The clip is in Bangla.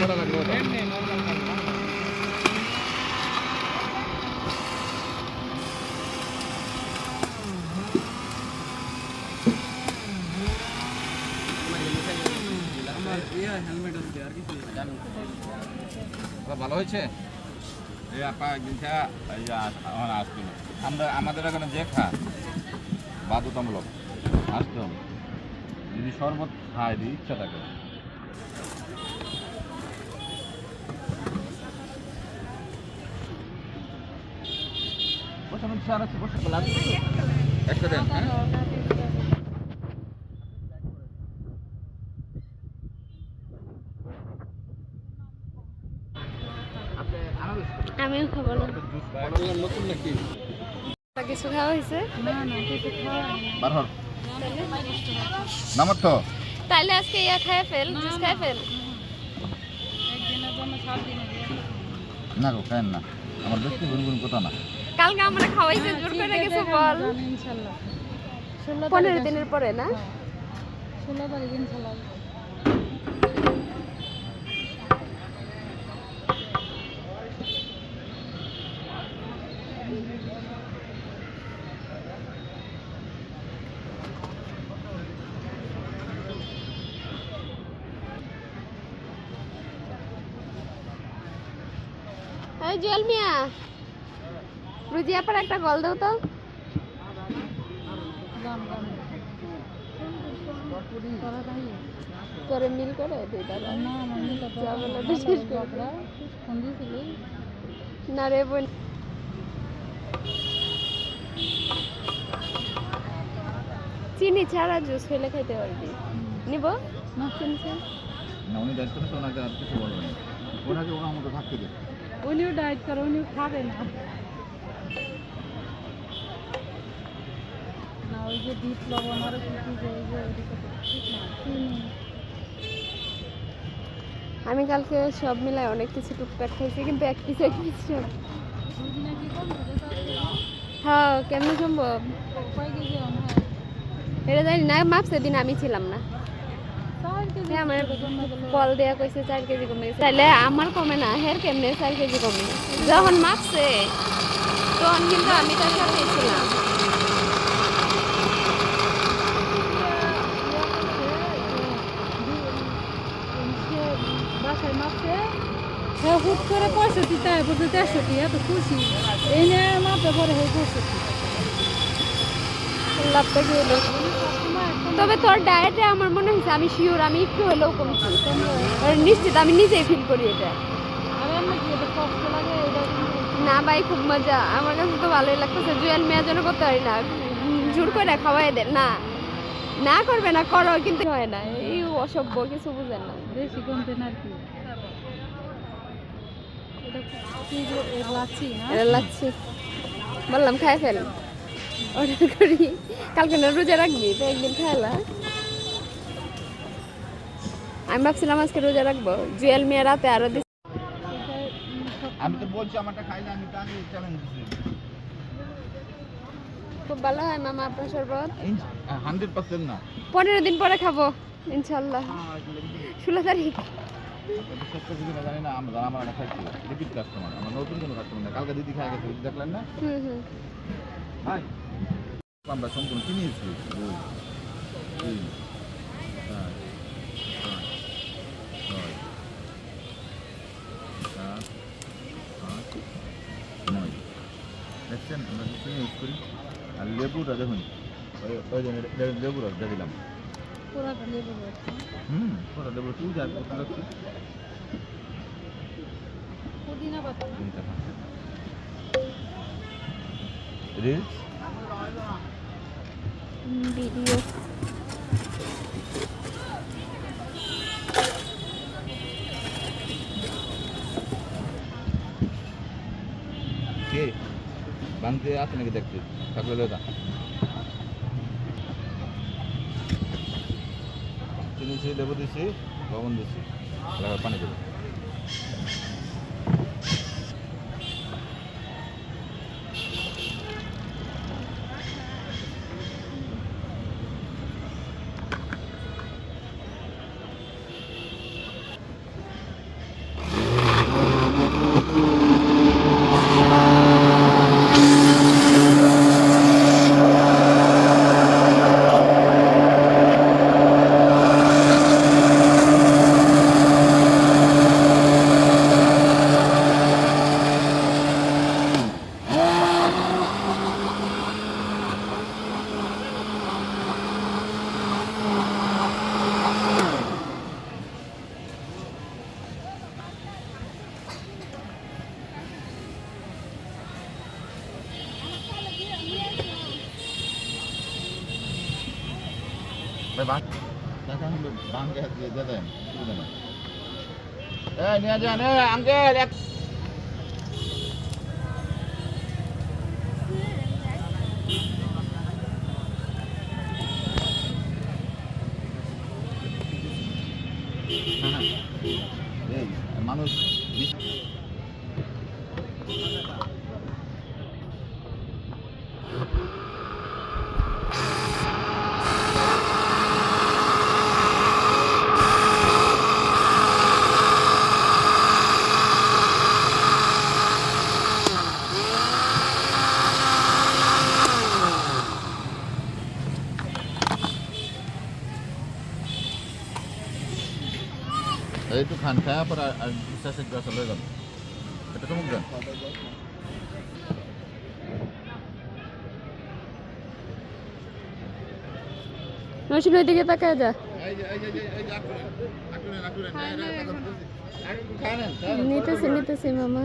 কটা লাগবে ওটা? ভালো হয়েছে। এই আপা একদিন খা এই যে আমার আসতে না আমাদের এখানে যে খা বাধ্যতামূলক আসতে হবে যদি শরবত খায় দিই ইচ্ছা থাকে। বসানোর চার আছে বসে একটা দেন। হ্যাঁ আমিও খাবো না। নতুন নাকি কিছু খাওয়া হয়েছে? নামার তো তাইলে আজকে ইয়া খায় ফেল, জুস খায় ফেল। না গো খায়েন না, আমার বেশি গুনগুন কথা না। কালকে আমরা খাওয়াইছে জোর করে গেছে বল। 15 দিনের পরে না? 16 তারিখ ইনশাআল্লাহ। এই জুয়েল মিয়া, রুজিয়া পর একটা কল দাও তো। তোরে মিল করে দেই দাদা। না আমি তো যা বলে বিশেষ করে ফোন দিয়েছিলি না রে বোন। চিনি ছাড়া জুস হইলে খাইতে পারবি। নিব না শুনছেন? না উনি দায়িত্ব নিচ্ছে, ওনাকে আর কিছু বলবেন না, ওনাকে ওনার মতো থাকতে দেয়। উনিও ডায়েট করে উনিও খাবে না। না ওই যে বিট লবণ আর কিছু যে ওই যে ওদিকে ঠিক না চিনি। আমি কালকে সব মিলাই অনেক কিছু টুকটাক খাইছি, কিন্তু এক পিস সব দুদিন কি কম হ্যাঁ কেমন সম্ভব? কয় কেজি হয় এটা জানি না, মাপছে দিন আমি ছিলাম না। 4 কেজি আমার কল দেয়া কইছে 4 কেজি কমে গেছে। তাহলে আমার কমে না, হের কেমনে 4 কেজি কমে? যখন মাপছে তখন কিন্তু আমি তার সাথে ছিলাম। বাসায় মাপছে হ্যাঁ হুট করে 65 তাই বলতে 63 এত খুশি এই নিয়ে মাপে পরে হয়ে 65। লাভটা কি হলো? তবে তোর ডায়েটে আমার মনে হয়েছে, আমি শিওর আমি একটু হলেও কমছি, নিশ্চিত আমি নিজেই ফিল করি এটা। আর এমনি কি এটা কষ্ট লাগে এটা না ভাই খুব মজা, আমার কাছে তো ভালোই লাগতেছে। জুয়েল মেয়ের জন্য করতে পারি না, জোর করে খাওয়াই দেন না, না করবে না করো, কিন্তু হয় না। এই অসভ্য কিছু বুঝেন না। বেশি কমতে না আর কি এটা কি লাচ্ছি না এটা লাচ্ছি বললাম খাই ফেল, অর্ডার করি। কালকে না রোজা রাখবি তো, একদিন খাইলা। আমি ভাবছিলাম আজকে রোজা রাখবো। জুয়েল মেয়ে রাতে আরো আমি তো বলছি আমারটা খাইলে আমি তো আগে চ্যালেঞ্জ দিচ্ছি। খুব ভালো হয় মামা আপনার শরবত। 100% না 15 দিন পরে খাবো ইনশাল্লাহ, 16 তারিখ। বিশ্বাস করছি কিনা জানি না, আমার খাইছি রিপিট কাস্টমার, আমার নতুন কোনো কাস্টমার না। কালকে দিদি খাই গেছে, দেখলেন না? হাই আমরা সম্পূর্ণ কিনেছি 2 3 4 5 6 7 8 9 দেখছেন আমরা চিনি ইউজ করি। আর লেবুটা দেখুন, ওই লেবু রসটা দিলাম। পুরাটা লেবু রয়েছে পুরো লেবু তুই যা রাখছি পুদিনা পাতা রিলস ভিডিও কে বাংতে আছে নাকি দেখতে থাকলে লেদা চিনি লেবু দিছি, লবণ দিছি, পানি দেবো। ভাই বাং টাকা হলো বাঙ্গা দিয়ে দেন বুঝলেন না এই নিয়ে যান এই আঙ্কেল এক এই মানুষ itu kan saya pada saya segera selesai kan itu kamu kan Nasin ওইদিকে তাকায় যা নিতেছে মামা